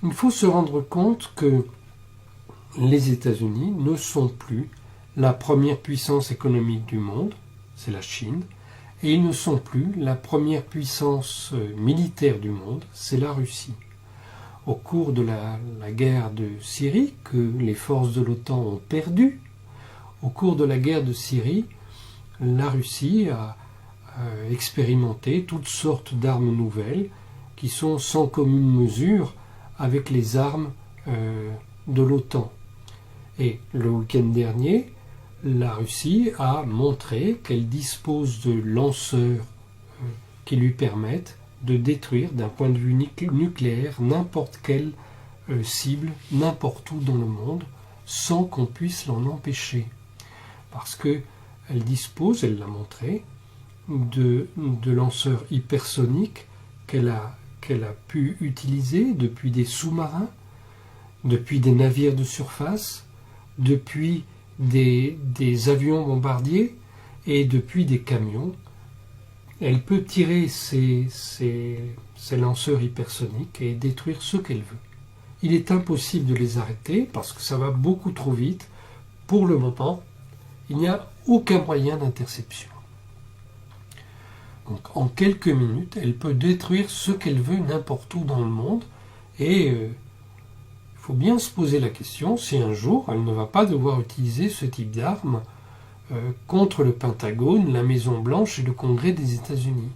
Il faut se rendre compte que les États-Unis ne sont plus la première puissance économique du monde, c'est la Chine, et ils ne sont plus la première puissance militaire du monde, c'est la Russie. Au cours de la guerre de Syrie, que les forces de l'OTAN ont perdue, au cours de la guerre de Syrie, la Russie a expérimenté toutes sortes d'armes nouvelles qui sont sans commune mesure avec les armes de l'OTAN. Et le week-end dernier, la Russie a montré qu'elle dispose de lanceurs qui lui permettent de détruire d'un point de vue nucléaire n'importe quelle cible, n'importe où dans le monde, sans qu'on puisse l'en empêcher. Parce qu'elle dispose, elle l'a montré, de lanceurs hypersoniques qu'elle a pu utiliser depuis des sous-marins, depuis des navires de surface, depuis des avions bombardiers et depuis des camions. Elle peut tirer ces lanceurs hypersoniques et détruire ce qu'elle veut. Il est impossible de les arrêter parce que ça va beaucoup trop vite. Pour le moment, il n'y a aucun moyen d'interception. Donc en quelques minutes, elle peut détruire ce qu'elle veut n'importe où dans le monde et il faut bien se poser la question si un jour elle ne va pas devoir utiliser ce type d'armes contre le Pentagone, la Maison Blanche et le Congrès des États-Unis.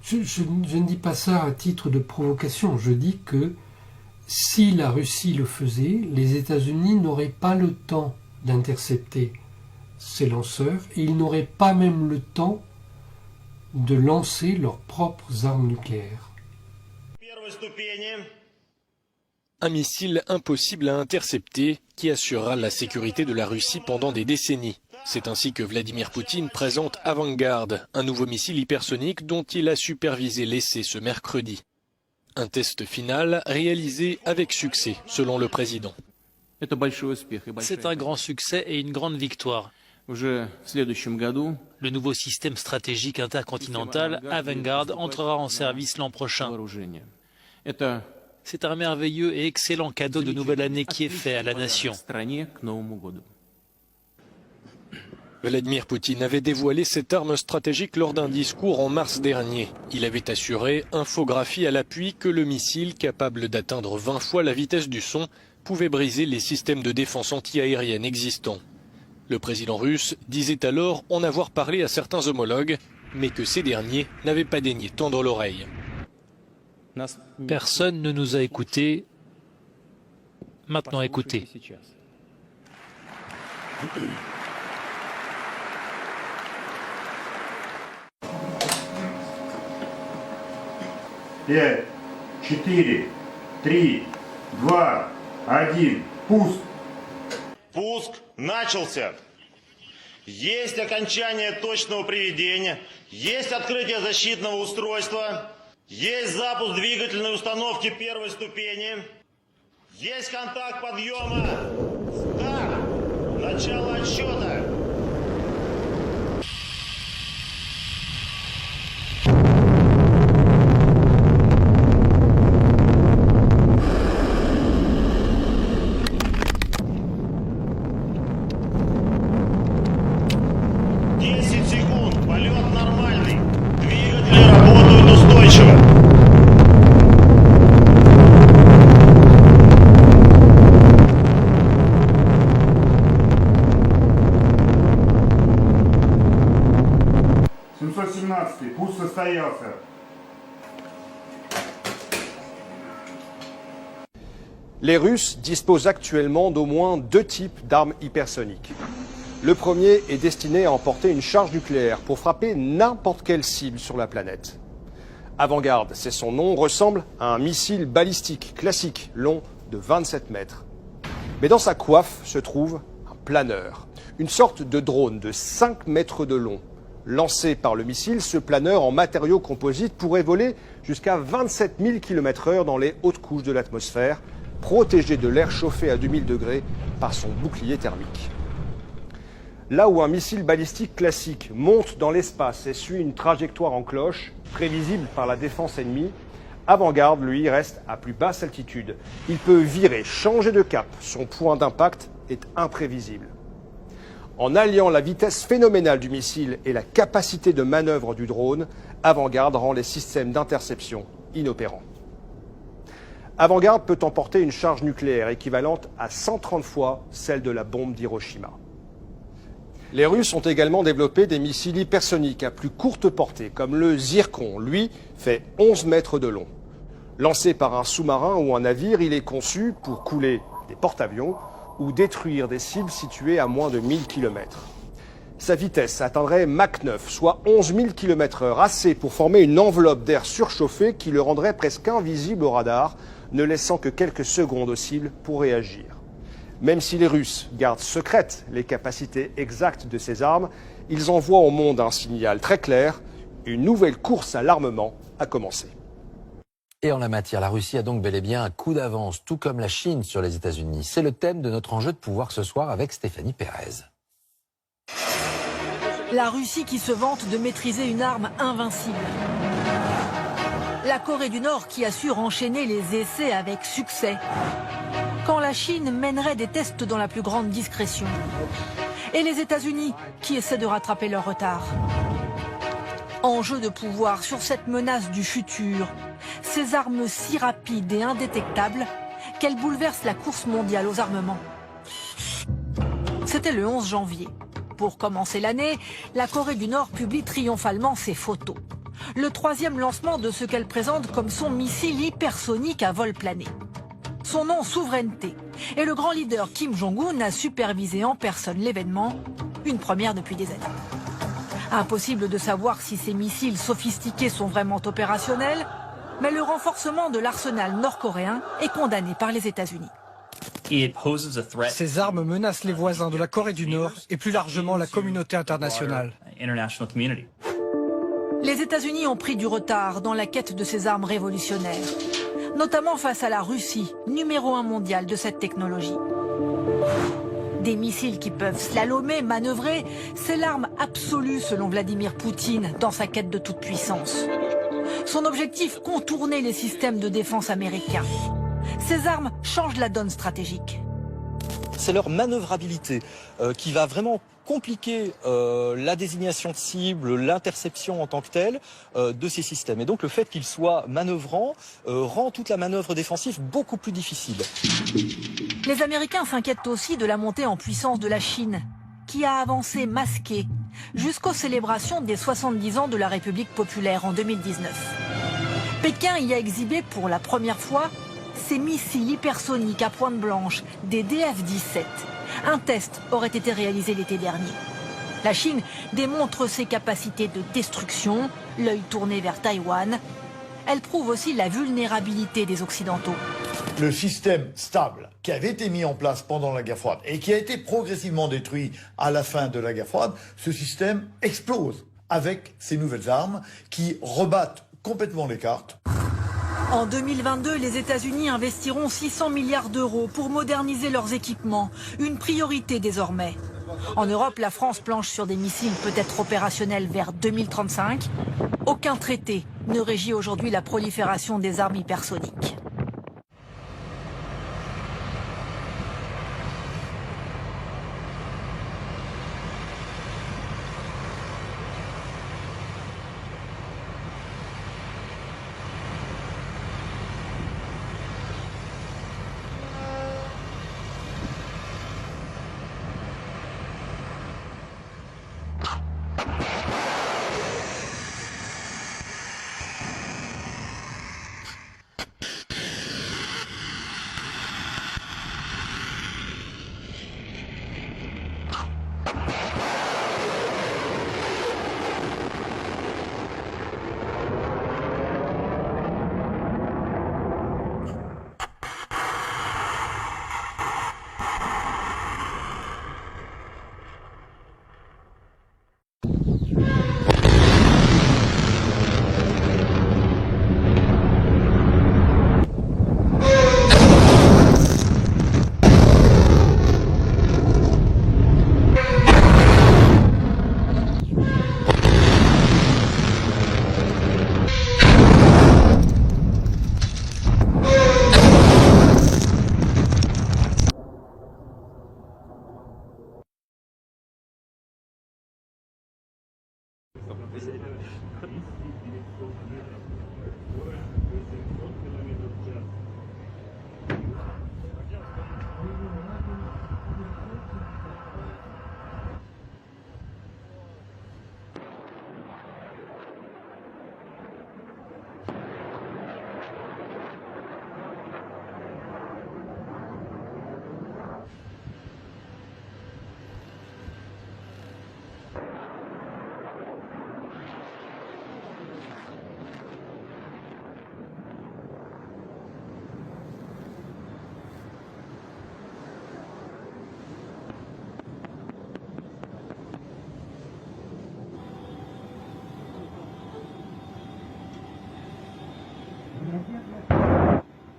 Je ne dis pas ça à titre de provocation, je dis que si la Russie le faisait, les États-Unis n'auraient pas le temps d'intercepter ces lanceurs et ils n'auraient pas même le temps de lancer leurs propres armes nucléaires. Un missile impossible à intercepter qui assurera la sécurité de la Russie pendant des décennies. C'est ainsi que Vladimir Poutine présente Avangard, un nouveau missile hypersonique dont il a supervisé l'essai ce mercredi. Un test final réalisé avec succès, selon le président. C'est un grand succès et une grande victoire. Le nouveau système stratégique intercontinental Avangard entrera en service l'an prochain. C'est un merveilleux et excellent cadeau de nouvelle année qui est fait à la nation. Vladimir Poutine avait dévoilé cette arme stratégique lors d'un discours en mars dernier. Il avait assuré, infographie à l'appui, que le missile, capable d'atteindre 20 fois la vitesse du son, pouvait briser les systèmes de défense antiaérienne existants. Le président russe disait alors en avoir parlé à certains homologues, mais que ces derniers n'avaient pas daigné tendre l'oreille. Personne ne nous a écoutés. Maintenant écoutez. Пять, 4, 3, 2, 1, пуск. Пуск начался. Есть окончание точного приведения, есть открытие защитного устройства, есть запуск двигательной установки первой ступени, есть контакт подъема. Старт. Начало отсчета. Пуск состоялся. Les Russes disposent actuellement d'au moins 2 types d'armes hypersoniques. Le premier est destiné à emporter une charge nucléaire pour frapper n'importe quelle cible sur la planète. Avangard, c'est son nom, ressemble à un missile balistique classique long de 27 mètres. Mais dans sa coiffe se trouve un planeur, une sorte de drone de 5 mètres de long. Lancé par le missile, ce planeur en matériaux composites pourrait voler jusqu'à 27 000 km/h dans les hautes couches de l'atmosphère, protégé de l'air chauffé à 2000 degrés par son bouclier thermique. Là où un missile balistique classique monte dans l'espace et suit une trajectoire en cloche, prévisible par la défense ennemie, Avangard, lui, reste à plus basse altitude. Il peut virer, changer de cap. Son point d'impact est imprévisible. En alliant la vitesse phénoménale du missile et la capacité de manœuvre du drone, Avangard rend les systèmes d'interception inopérants. Avangard peut emporter une charge nucléaire équivalente à 130 fois celle de la bombe d'Hiroshima. Les Russes ont également développé des missiles hypersoniques à plus courte portée, comme le Zircon. Lui, fait 11 mètres de long. Lancé par un sous-marin ou un navire, il est conçu pour couler des porte-avions ou détruire des cibles situées à moins de 1000 km. Sa vitesse atteindrait Mach 9, soit 11 000 km/h, assez pour former une enveloppe d'air surchauffé qui le rendrait presque invisible au radar, ne laissant que quelques secondes aux cibles pour réagir. Même si les Russes gardent secrètes les capacités exactes de ces armes, ils envoient au monde un signal très clair, une nouvelle course à l'armement a commencé. Et en la matière, la Russie a donc bel et bien un coup d'avance, tout comme la Chine sur les États-Unis. C'est le thème de notre enjeu de pouvoir ce soir avec Stéphanie Pérez. La Russie qui se vante de maîtriser une arme invincible. La Corée du Nord qui assure enchaîner les essais avec succès. Quand la Chine mènerait des tests dans la plus grande discrétion. Et les États-Unis qui essaient de rattraper leur retard. Enjeu de pouvoir sur cette menace du futur. Ces armes si rapides et indétectables qu'elles bouleversent la course mondiale aux armements. C'était le 11 janvier. Pour commencer l'année, la Corée du Nord publie triomphalement ses photos. Le troisième lancement de ce qu'elle présente comme son missile hypersonique à vol plané. Son nom, souveraineté. Et le grand leader Kim Jong-un a supervisé en personne l'événement, une première depuis des années. Impossible de savoir si ces missiles sophistiqués sont vraiment opérationnels, mais le renforcement de l'arsenal nord-coréen est condamné par les États-Unis. Ces armes menacent les voisins de la Corée du Nord et plus largement la communauté internationale. Les États-Unis ont pris du retard dans la quête de ces armes révolutionnaires, notamment face à la Russie, numéro 1 mondial de cette technologie. Des missiles qui peuvent slalomer, manœuvrer, c'est l'arme absolue selon Vladimir Poutine dans sa quête de toute puissance. Son objectif, contourner les systèmes de défense américains. Ces armes changent la donne stratégique. C'est leur manœuvrabilité qui va vraiment compliquer la désignation de cible, l'interception en tant que telle de ces systèmes. Et donc le fait qu'ils soient manœuvrants rend toute la manœuvre défensive beaucoup plus difficile. Les Américains s'inquiètent aussi de la montée en puissance de la Chine, qui a avancé masquée jusqu'aux célébrations des 70 ans de la République populaire en 2019. Pékin y a exhibé pour la première fois ses missiles hypersoniques à pointe blanche, des DF-17. Un test aurait été réalisé l'été dernier. La Chine démontre ses capacités de destruction, l'œil tourné vers Taïwan. Elle prouve aussi la vulnérabilité des Occidentaux. Le système stable qui avait été mis en place pendant la guerre froide et qui a été progressivement détruit à la fin de la guerre froide, ce système explose avec ces nouvelles armes qui rebattent complètement les cartes. En 2022, les États-Unis investiront 600 milliards d'euros pour moderniser leurs équipements, une priorité désormais. En Europe, la France planche sur des missiles peut-être opérationnels vers 2035. Aucun traité ne régit aujourd'hui la prolifération des armes hypersoniques.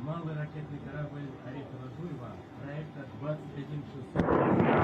Малый ракетный корабль Орехово-Зуево проекта 21600.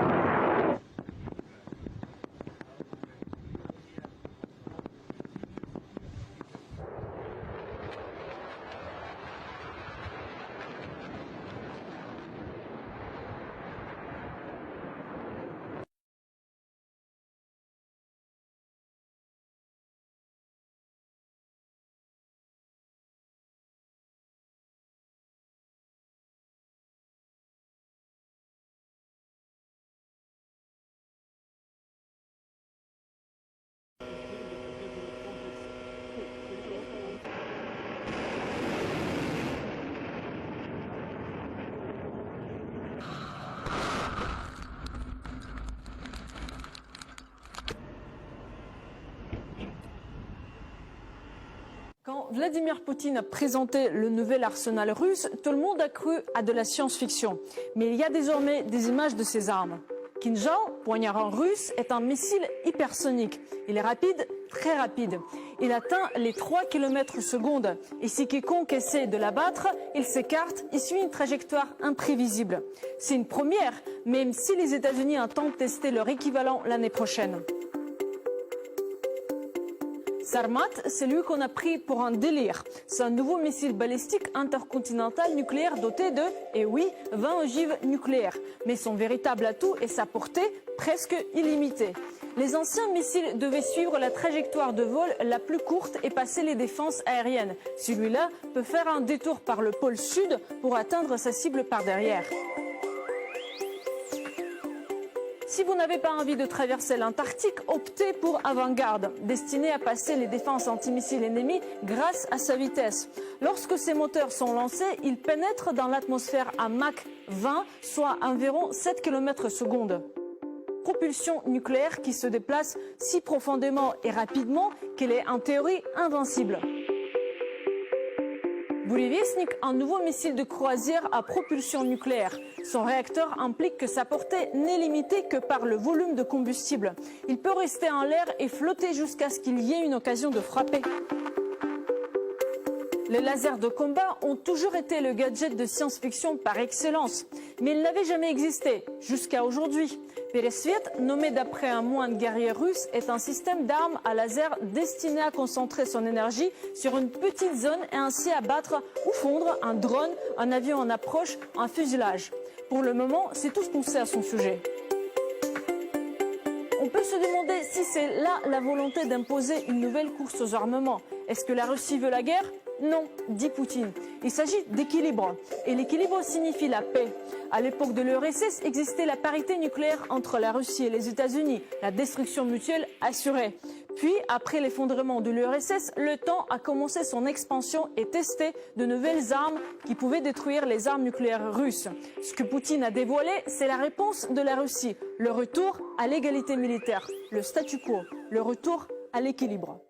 Quand Vladimir Poutine a présenté le nouvel arsenal russe, tout le monde a cru à de la science-fiction. Mais il y a désormais des images de ces armes. Kinjal, poignard en russe, est un missile hypersonique. Il est rapide, très rapide. Il atteint les 3 km/s. Et si quiconque essaie de l'abattre, il s'écarte et suit une trajectoire imprévisible. C'est une première, même si les États-Unis entendent tester leur équivalent l'année prochaine. Sarmat, c'est lui qu'on a pris pour un délire. C'est un nouveau missile balistique intercontinental nucléaire doté de, et oui, 20 ogives nucléaires. Mais son véritable atout est sa portée presque illimitée. Les anciens missiles devaient suivre la trajectoire de vol la plus courte et passer les défenses aériennes. Celui-là peut faire un détour par le pôle sud pour atteindre sa cible par derrière. Si vous n'avez pas envie de traverser l'Antarctique, optez pour Avangard, destiné à passer les défenses antimissiles ennemies grâce à sa vitesse. Lorsque ses moteurs sont lancés, ils pénètrent dans l'atmosphère à Mach 20, soit environ 7 km/s. Propulsion nucléaire qui se déplace si profondément et rapidement qu'elle est en théorie invincible. Буревестник, un nouveau missile de croisière à propulsion nucléaire. Son réacteur implique que sa portée n'est limitée que par le volume de combustible. Il peut rester en l'air et flotter jusqu'à ce qu'il y ait une occasion de frapper. Les lasers de combat ont toujours été le gadget de science-fiction par excellence, mais ils n'avaient jamais existé, jusqu'à aujourd'hui. Peresviet, nommé d'après un moine guerrier russe, est un système d'armes à laser destiné à concentrer son énergie sur une petite zone et ainsi abattre ou fondre un drone, un avion en approche, un fuselage. Pour le moment, c'est tout ce qu'on sait à son sujet. On peut se demander si c'est là la volonté d'imposer une nouvelle course aux armements. Est-ce que la Russie veut la guerre ? Non, dit Poutine. Il s'agit d'équilibre. Et l'équilibre signifie la paix. À l'époque de l'URSS existait la parité nucléaire entre la Russie et les États-Unis, la destruction mutuelle assurée. Puis, après l'effondrement de l'URSS, le temps a commencé son expansion et testé de nouvelles armes qui pouvaient détruire les armes nucléaires russes. Ce que Poutine a dévoilé, c'est la réponse de la Russie. Le retour à l'égalité militaire, le statu quo, le retour à l'équilibre.